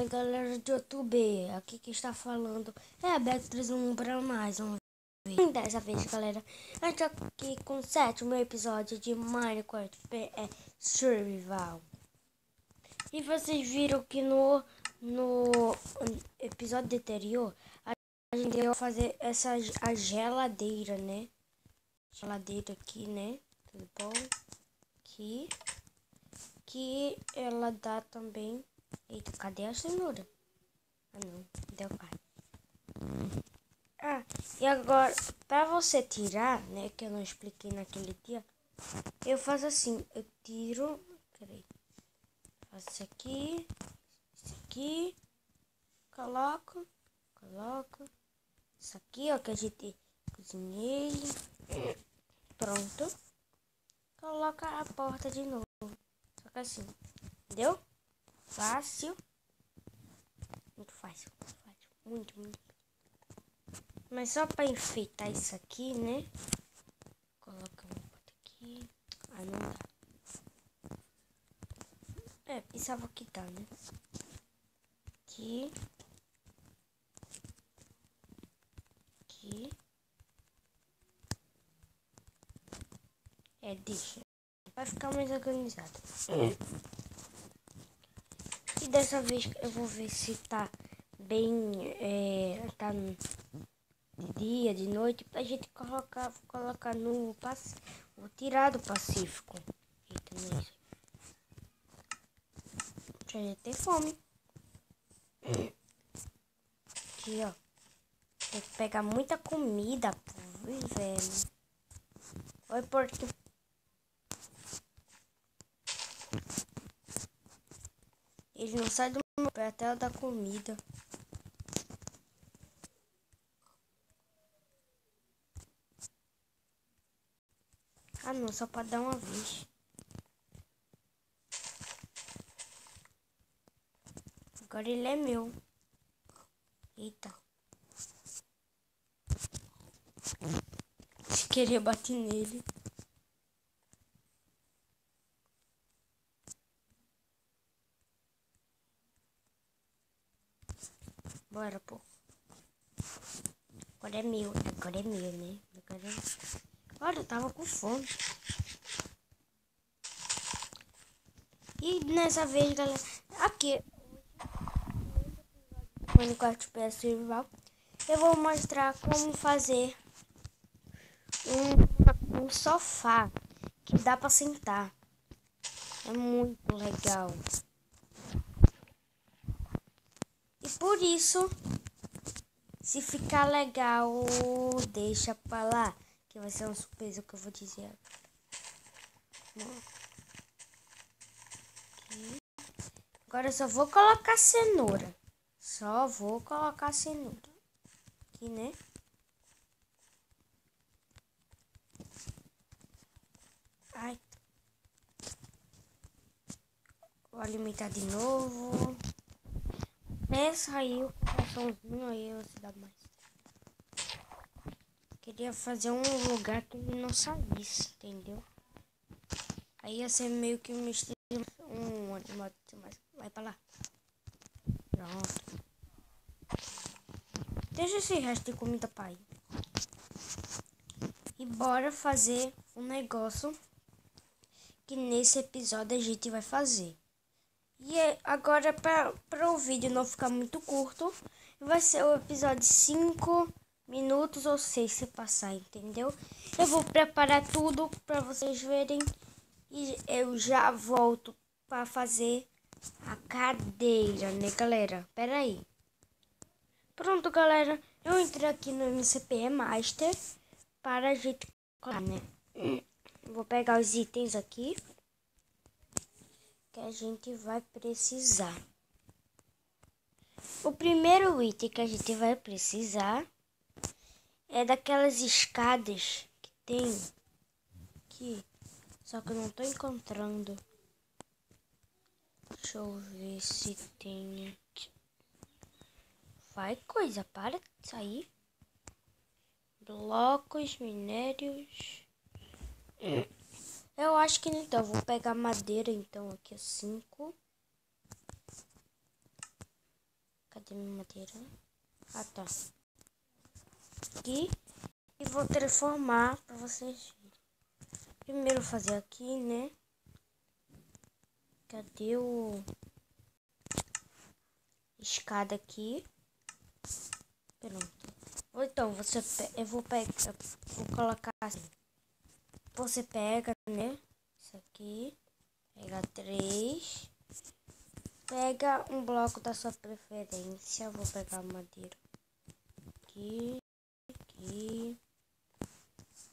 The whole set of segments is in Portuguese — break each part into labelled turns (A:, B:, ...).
A: Fala galera do YouTube, aqui que está falando é a Beto31 para mais um vídeo. Dessa vez galera, a gente tá aqui com o 7º episódio de Minecraft Survival. E vocês viram que no episódio anterior a gente ia fazer a geladeira, né? Geladeira aqui, né? Tudo bom? Aqui. Que ela dá também... Eita, cadê a cenoura? Ah, não. Deu pai. Ah, e agora, pra você tirar, né, que eu não expliquei naquele dia, eu faço assim, eu tiro... Peraí. Faço isso aqui, coloco. Isso aqui, ó, que a gente cozinhei. Pronto. Coloca a porta de novo. Só que assim, entendeu? Fácil. Muito fácil. Muito. Mas só para enfeitar isso aqui, né? Coloca uma porta aqui. Ah, não dá. É, pensava que dá, né? Aqui. É, deixa. Vai ficar mais organizado. E dessa vez eu vou ver se tá bem, tá de dia, de noite, pra gente colocar no vou tirar do Pacífico. Eita, não é isso. Já tem fome. Aqui, ó. Tem que pegar muita comida, pô, velho. Oi, porco. Ele não sai do meu pé até eu dar comida. Ah, não, só pra dar uma vez. Agora ele é meu. Eita. Se queria bater nele. Bora, pô. Agora é meu, né? Olha, eu tava com fome. E nessa vez, galera, aqui, Minecraft Survival, eu vou mostrar como fazer um sofá que dá pra sentar. É muito legal. E por isso, se ficar legal, deixa pra lá, que vai ser uma surpresa que eu vou dizer. Agora eu só vou colocar cenoura. Aqui, né? Ai. Vou alimentar de novo. Saiu o coraçãozinho aí, você dá mais. Queria fazer um lugar que ele não saísse, entendeu? Aí ia ser meio que um estilo, um animal, mas vai pra lá. Pronto. Deixa esse resto de comida pra ir. E bora fazer um negócio que nesse episódio a gente vai fazer. E agora, para o vídeo não ficar muito curto, vai ser o episódio 5 minutos ou 6 se passar, entendeu? Eu vou preparar tudo para vocês verem e eu já volto para fazer a cadeira, né, galera? Pera aí. Pronto, galera. Eu entrei aqui no MCP Master para a gente colocar, né? Vou pegar os itens aqui que a gente vai precisar. O primeiro item que a gente vai precisar é daquelas escadas que tem aqui, só que eu não tô encontrando. Deixa eu ver se tem aqui. Vai coisa, para de sair. Blocos, minérios. Eu acho que então, vou pegar madeira então aqui, 5. Cadê minha madeira? Ah, tá. Aqui. E vou transformar pra vocês verem. Primeiro fazer aqui, né? Cadê o... escada aqui. Pronto. Então, eu vou pegar... Vou colocar assim. Você pega, né? Isso aqui. Pega 3. Pega um bloco da sua preferência. Vou pegar madeira. Aqui. Aqui.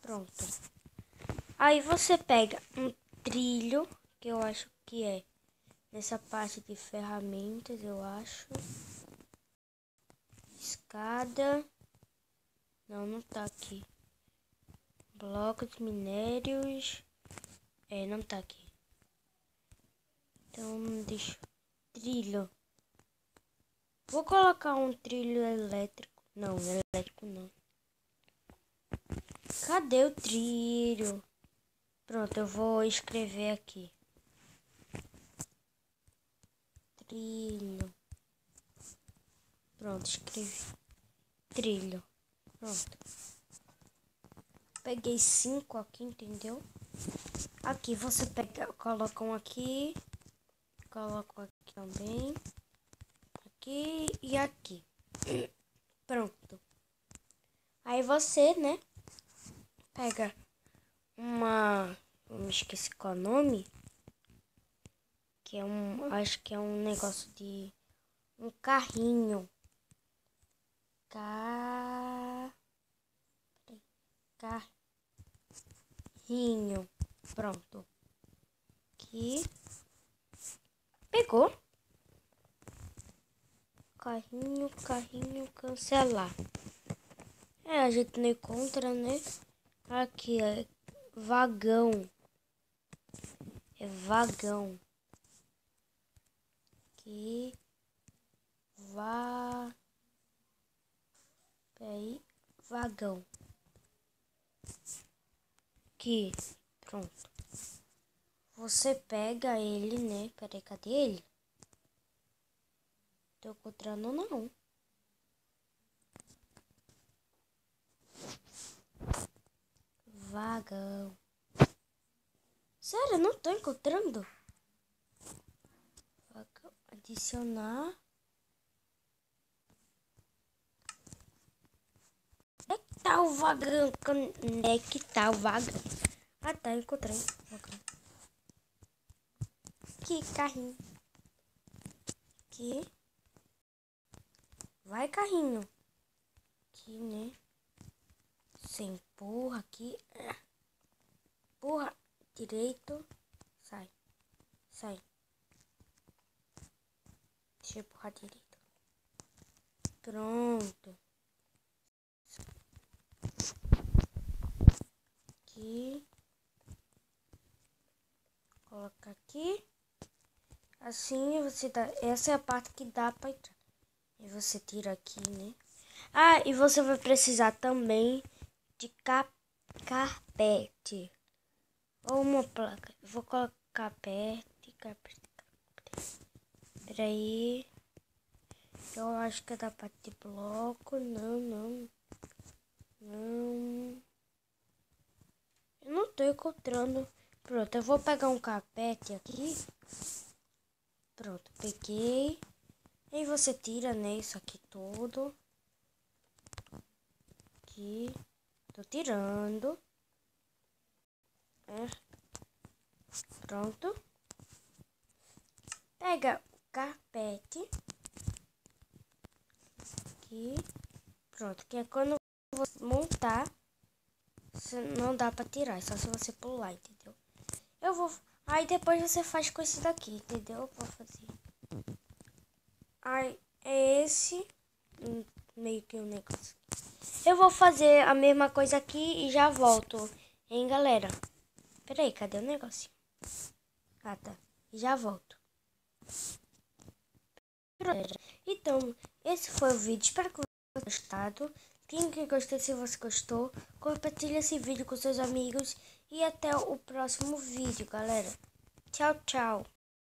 A: Pronto. Aí você pega um trilho, que eu acho que é nessa parte de ferramentas, eu acho. Escada. Não, não tá aqui. Bloco de minérios. Não tá aqui. Então, deixa. Trilho. Vou colocar um trilho elétrico. Não, elétrico não. Cadê o trilho? Pronto, eu vou escrever aqui. Trilho. Pronto, escrevi. Trilho. Pronto. Peguei 5 aqui, entendeu? Aqui você pega, coloca um aqui. Coloca aqui também. Aqui e aqui. Pronto. Aí você, né? Pega uma... Eu me esqueci qual é o nome. Que é acho que é um negócio de... Um carrinho. Carrinho. Pronto. Aqui. Pegou. Carrinho, cancelar. A gente não encontra, né? Aqui, é vagão. É vagão. Aqui. Peraí. Vagão. Aqui. Pronto. Você pega ele, né? Peraí, cadê ele? Tô encontrando não. Vagão. Sério, não tô encontrando. Vagão. Adicionar. Onde é que tá o vagão? Onde é que tá o vagão? Ah, tá, encontrei. Vagão. Aqui, carrinho. Aqui. Vai, carrinho. Aqui, né? Você empurra aqui. Empurra direito. Sai. Sai. Deixa eu empurrar direito. Pronto. Aqui. Coloca aqui. Assim você dá. Essa é a parte que dá pra entrar. E você tira aqui, né? Ah, e você vai precisar também de carpete. Ou uma placa. Vou colocar carpete. Peraí. Eu acho que é da parte de bloco. Não. Eu não tô encontrando. Pronto, eu vou pegar um carpete aqui. Pronto, peguei. E você tira, né, isso aqui tudo. Aqui. Tô tirando. Pronto. Pega o carpete. Aqui. Pronto, que é quando você montar, não dá pra tirar, é só se você pular, entendeu? Eu vou... Aí depois você faz com esse daqui, entendeu? Vou fazer. Aí é esse... meio que um negócio. Eu vou fazer a mesma coisa aqui e já volto, hein, galera? Peraí, cadê o negócio? Ah, tá. Já volto. Então, esse foi o vídeo. Espero que você tenha gostado. Quem que gostou, se você gostou, compartilha esse vídeo com seus amigos. E até o próximo vídeo, galera. Tchau, tchau.